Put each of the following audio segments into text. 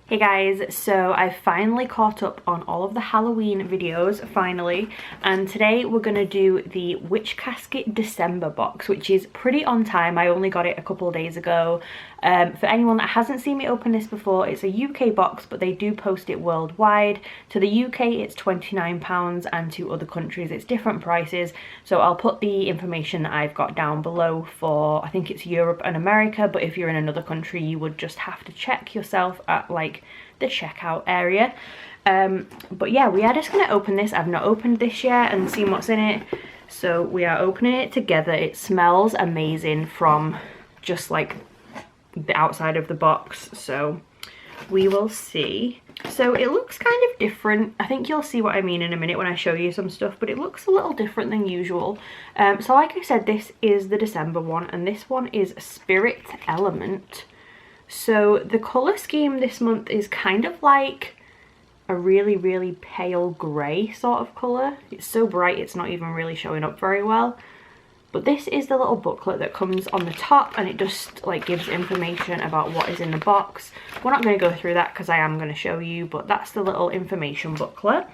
Hey guys, so I finally caught up on all of the Halloween videos, finally, and today we're going to do the Witch Casket December box, which is pretty on time. I only got it a couple of days ago. For anyone that hasn't seen me open this before, it's a UK box, but they do post it worldwide. To the UK it's £29 and to other countries it's different prices, so I'll put the information that I've got down below for, I think it's Europe and America, but if you're in another country you would just have to check yourself at like the checkout area. But yeah, we are just going to open this. I've not opened this yet and seen what's in it, so we are opening it together. It smells amazing from just like the outside of the box, so we will see. So it looks kind of different. I think you'll see what I mean in a minute when I show you some stuff, but it looks a little different than usual. So like I said, this is the December one, and this one is Spirit Element. So the colour scheme this month is kind of like a really pale grey sort of colour. It's so bright it's not even really showing up very well. But this is the little booklet that comes on the top, and it just like gives information about what is in the box. We're not going to go through that because I am going to show you, but that's the little information booklet.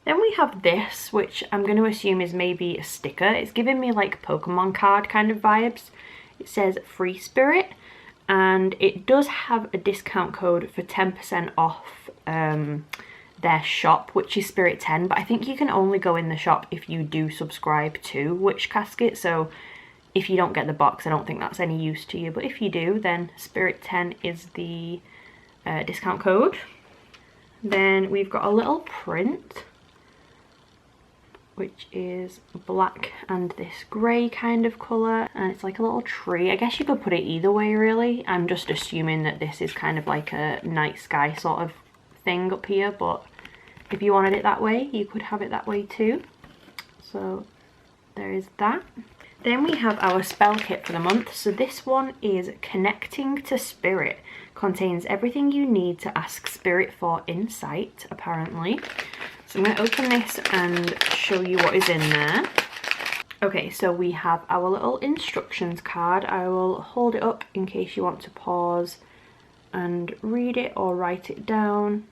Then we have this, which I'm going to assume is maybe a sticker. It's giving me like Pokemon card kind of vibes. It says Free Spirit. And it does have a discount code for 10% off their shop, which is Spirit 10, but I think you can only go in the shop if you do subscribe to Witch Casket. So if you don't get the box, I don't think that's any use to you, but if you do, then Spirit 10 is the discount code. Then we've got a little print, which is black and this grey kind of colour, and it's like a little tree. I guess you could put it either way really. I'm just assuming that this is kind of like a night sky sort of thing up here, but if you wanted it that way you could have it that way too. So there is that. Then we have our spell kit for the month. So this one is Connecting to Spirit. Contains everything you need to ask Spirit for insight, apparently. So I'm going to open this and show you what is in there. Okay, so we have our little instructions card. I will hold it up in case you want to pause and read it or write it down.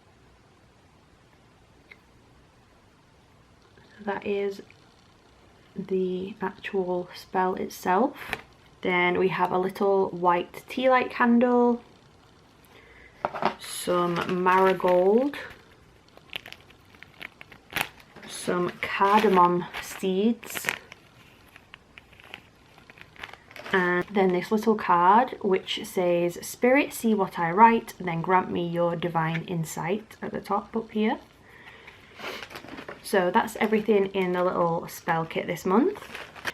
So that is the actual spell itself. Then we have a little white tea light candle, some marigold, some cardamom seeds, and then this little card which says, Spirit, see what I write, then grant me your divine insight, at the top up here. So that's everything in the little spell kit this month.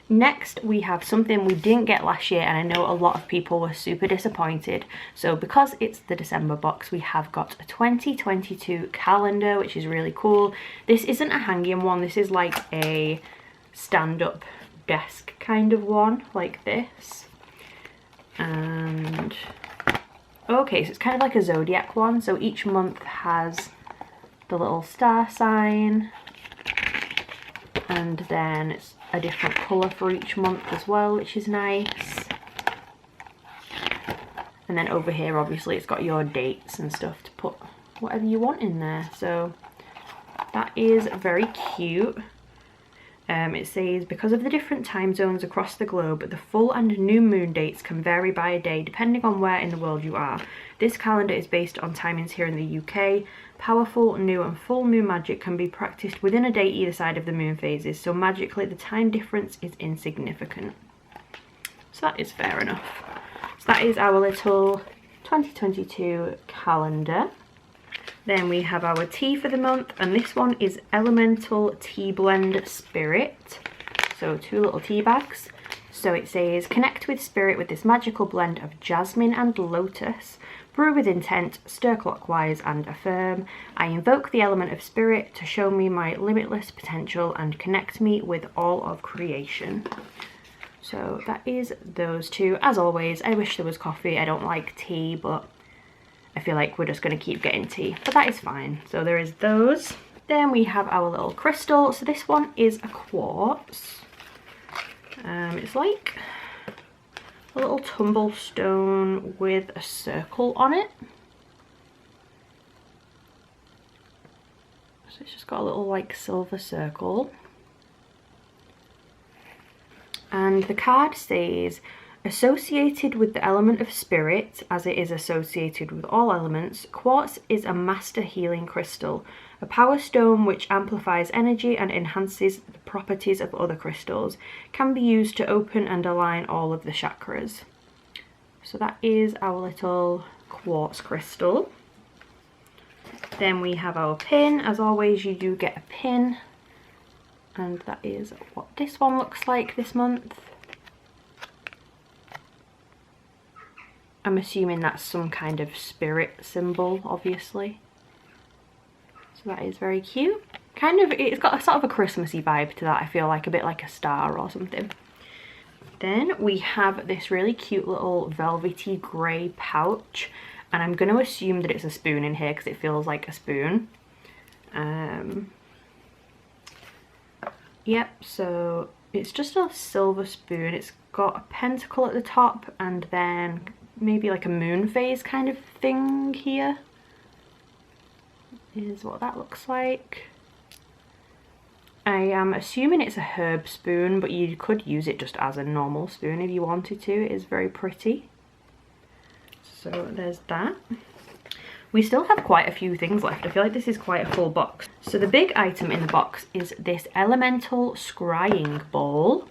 Next we have something we didn't get last year, and I know a lot of people were super disappointed. So because it's the December box, we have got a 2022 calendar, which is really cool. This isn't a hanging one, this is like a stand-up desk kind of one, like this. And okay, so it's kind of like a zodiac one, so each month has the little star sign, and then it's a different colour for each month as well, which is nice. And then over here obviously it's got your dates and stuff to put whatever you want in there, so that is very cute. It says, because of the different time zones across the globe, the full and new moon dates can vary by a day depending on where in the world you are. This calendar is based on timings here in the UK. Powerful new and full moon magic can be practiced within a day either side of the moon phases, so magically the time difference is insignificant. So that is fair enough. So that is our little 2022 calendar. Then we have our tea for the month, and this one is Elemental Tea Blend Spirit. So 2 little tea bags. So it says, connect with spirit with this magical blend of jasmine and lotus. Brew with intent, stir clockwise and affirm. I invoke the element of spirit to show me my limitless potential and connect me with all of creation. So that is those 2. As always, I wish there was coffee. I don't like tea, but I feel like we're just going to keep getting tea, but that is fine. So there is those. Then we have our little crystal. So this one is a quartz. It's like a little tumble stone with a circle on it. So it's just got a little like silver circle. And the card says, associated with the element of spirit, as it is associated with all elements, quartz is a master healing crystal, a power stone which amplifies energy and enhances the properties of other crystals, can be used to open and align all of the chakras. So that is our little quartz crystal. Then we have our pin. As always, you do get a pin, and that is what this one looks like this month. I'm assuming that's some kind of spirit symbol, obviously. So that is very cute. Kind of, it's got a sort of a Christmassy vibe to that, I feel like, a bit like a star or something. Then we have this really cute little velvety grey pouch, and I'm going to assume that it's a spoon in here because it feels like a spoon. Yep, so it's just a silver spoon. It's got a pentacle at the top and then maybe like a moon phase kind of thing here. Is what that looks like. I am assuming it's a herb spoon, but you could use it just as a normal spoon if you wanted to. It is very pretty. So there's that. We still have quite a few things left. I feel like this is quite a full box. So the big item in the box is this elemental scrying bowl.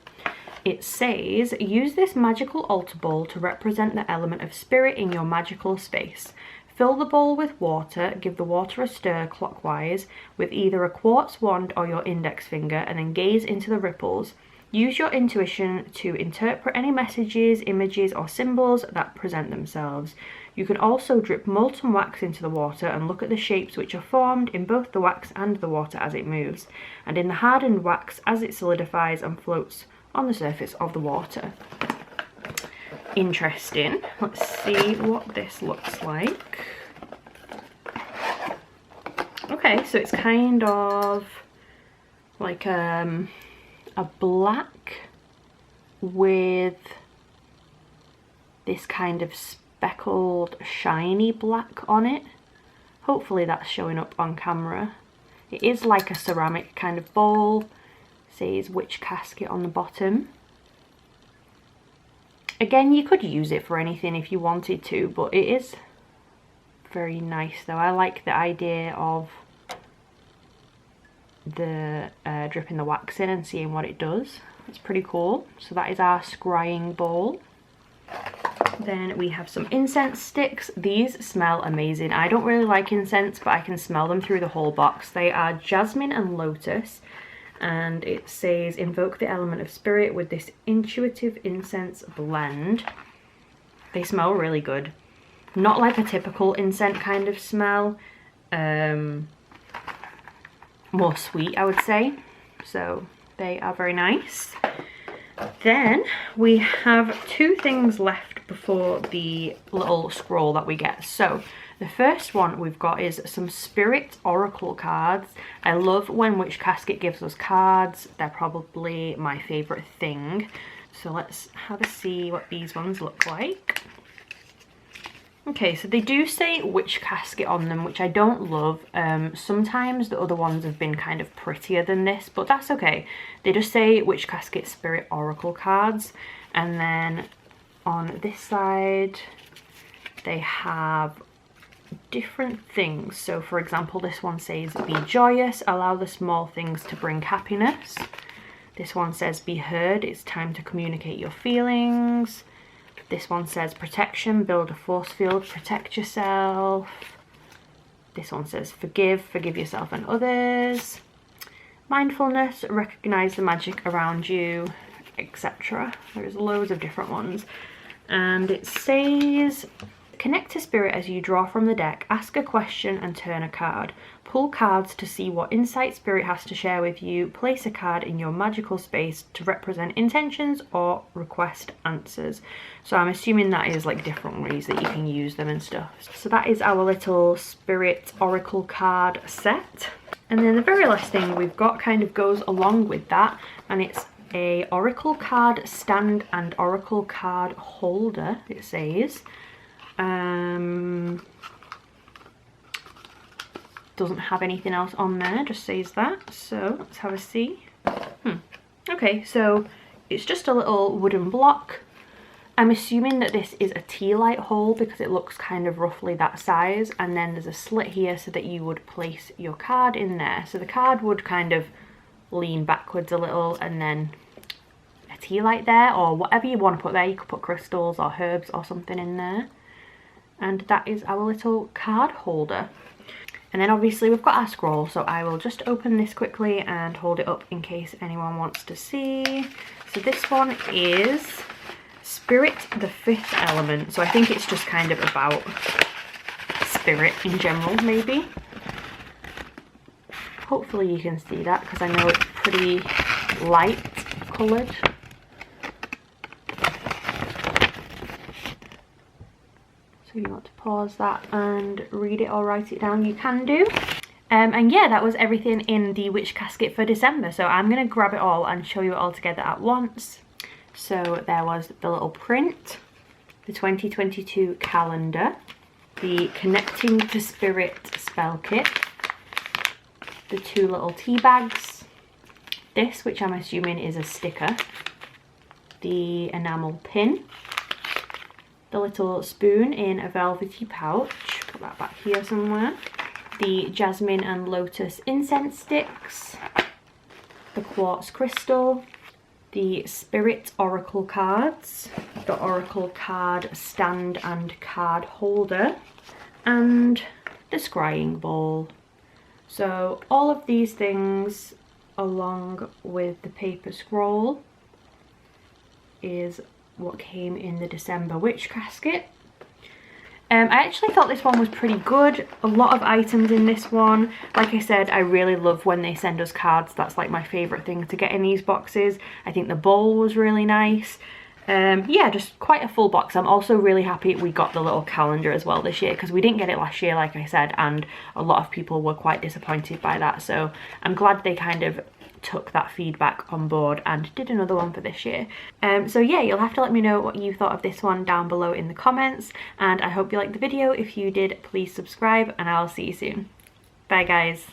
It says, use this magical altar bowl to represent the element of spirit in your magical space. Fill the bowl with water, give the water a stir clockwise with either a quartz wand or your index finger, and then gaze into the ripples. Use your intuition to interpret any messages, images or symbols that present themselves. You can also drip molten wax into the water and look at the shapes which are formed in both the wax and the water as it moves, and in the hardened wax as it solidifies and floats on the surface of the water. Interesting. Let's see what this looks like. Okay, so it's kind of like a black with this kind of speckled shiny black on it. Hopefully that's showing up on camera. It is like a ceramic kind of bowl. It says witch casket on the bottom. Again, you could use it for anything if you wanted to, but it is very nice though. I like the idea of the dripping the wax in and seeing what it does. It's pretty cool. So that is our scrying bowl. Then we have some incense sticks. These smell amazing. I don't really like incense, but I can smell them through the whole box. They are jasmine and lotus, and it says invoke the element of spirit with this intuitive incense blend. They smell really good. Not like a typical incense kind of smell. More sweet, I would say. So they are very nice. Then we have two things left before the little scroll that we get. So the first one we've got is some Spirit Oracle cards. I love when Witch Casket gives us cards. They're probably my favourite thing. So let's have a see what these ones look like. Okay, so they do say Witch Casket on them, which I don't love. Sometimes the other ones have been kind of prettier than this, but that's okay. They just say Witch Casket Spirit Oracle cards. And then on this side, they have different things. So for example, this one says be joyous, allow the small things to bring happiness. This one says be heard, it's time to communicate your feelings. This one says protection, build a force field, protect yourself. This one says forgive, forgive yourself and others. Mindfulness, recognize the magic around you, etc. There's loads of different ones. And it says connect to spirit as you draw from the deck, ask a question and turn a card. Pull cards to see what insight spirit has to share with you. Place a card in your magical space to represent intentions or request answers. So I'm assuming that is like different ways that you can use them and stuff. So that is our little Spirit Oracle card set. And then the very last thing we've got kind of goes along with that, and it's a Oracle card stand and Oracle card holder, it says. doesn't have anything else on there, just says that. So let's have a see. Okay, so it's just a little wooden block. I'm assuming that this is a tea light hole because it looks kind of roughly that size, and then there's a slit here so that you would place your card in there. So the card would kind of lean backwards a little, and then a tea light there, or whatever you want to put there. You could put crystals or herbs or something in there. And that is our little card holder. And then obviously we've got our scroll, so I will just open this quickly and hold it up in case anyone wants to see. So this one is Spirit, the Fifth Element. So I think it's just kind of about spirit in general, maybe. Hopefully you can see that because I know it's pretty light coloured. So if you want to pause that and read it or write it down, you can do. And yeah, that was everything in the Witch Casket for December. So I'm going to grab it all and show you it all together at once. So there was the little print, the 2022 calendar, the Connecting to Spirit spell kit, the 2 little tea bags, this, which I'm assuming is a sticker, the enamel pin, the little spoon in a velvety pouch, put that back here somewhere, the jasmine and lotus incense sticks, the quartz crystal, the spirit oracle cards, the oracle card stand and card holder, and the scrying bowl. So all of these things along with the paper scroll is what came in the December Witch Casket. I actually thought this one was pretty good. A lot of items in this one. Like I said, I really love when they send us cards. That's like my favourite thing to get in these boxes. I think the bowl was really nice. Yeah, just quite a full box. I'm also really happy we got the little calendar as well this year because we didn't get it last year, like I said, and a lot of people were quite disappointed by that. So I'm glad they kind of took that feedback on board and did another one for this year. So yeah, you'll have to let me know what you thought of this one down below in the comments, and I hope you liked the video. If you did, please subscribe and I'll see you soon. Bye guys.